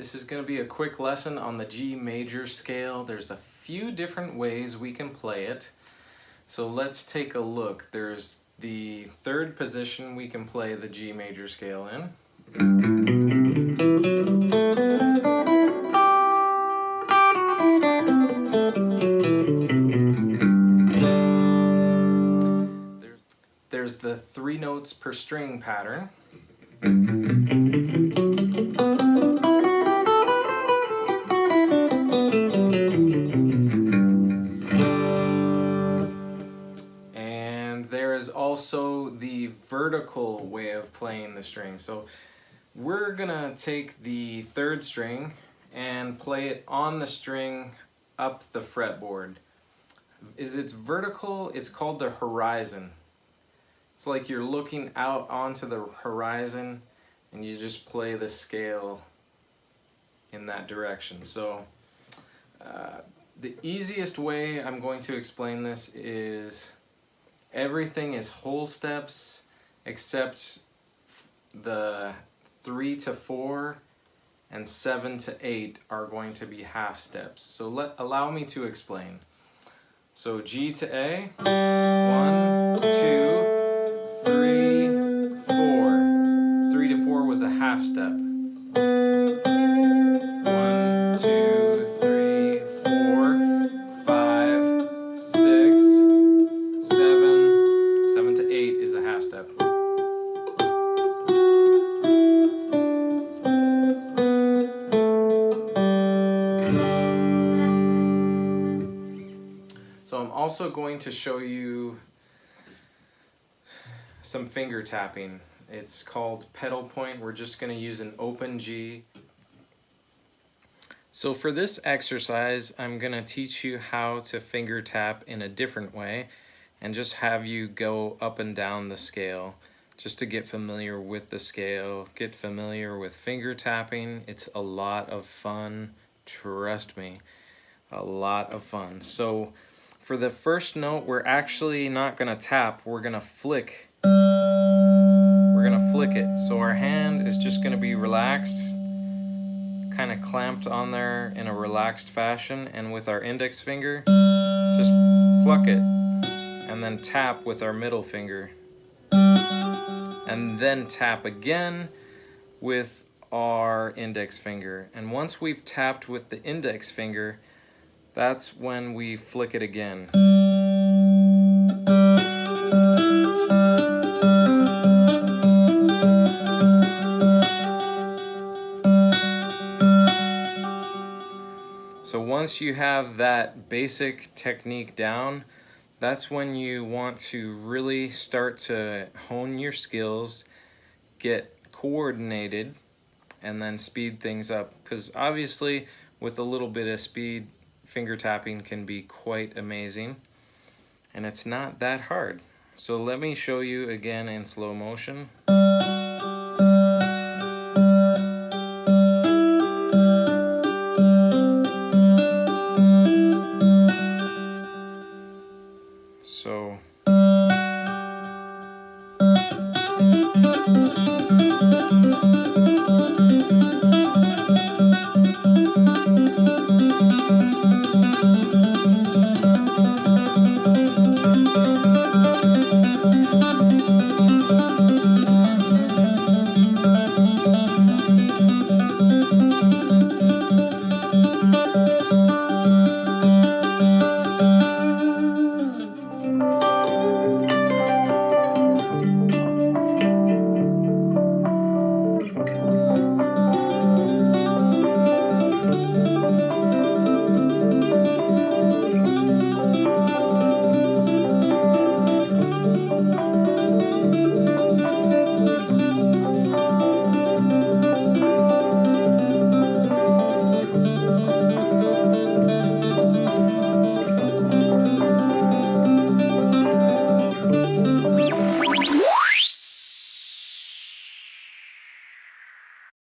This is going to be a quick lesson on the G major scale. There's a few different ways we can play it. So let's take a look. There's the third position we can play the G major scale in. There's the 3 notes per string pattern. And there is also the vertical way of playing the string. So we're gonna take the 3rd string and play it on the string up the fretboard. It's vertical, it's called the horizon. It's like you're looking out onto the horizon and you just play the scale in that direction. So the easiest way I'm going to explain this is everything is whole steps except the 3 to 4 and 7 to 8 are going to be half steps. So allow me to explain. So G to A, 1, 2, 3, 4. 3 to 4 was a half step. 1, 2, 3, 4, 5, 6, 7. 7 to 8 is a half step. So I'm also going to show you some finger tapping. It's called pedal point. We're just going to use an open G. So for this exercise, I'm going to teach you how to finger tap in a different way and just have you go up and down the scale just to get familiar with the scale, get familiar with finger tapping. It's a lot of fun, trust me, a lot of fun. So for the first note, we're actually not going to tap, we're going to flick. We're going to flick it. So our hand is just going to be relaxed, kind of clamped on there in a relaxed fashion, and with our index finger, just pluck it, and then tap with our middle finger. And then tap again with our index finger. And once we've tapped with the index finger, that's when we flick it again. So once you have that basic technique down, that's when you want to really start to hone your skills, get coordinated, and then speed things up. Because obviously, with a little bit of speed, finger tapping can be quite amazing, and it's not that hard. So let me show you again in slow motion. So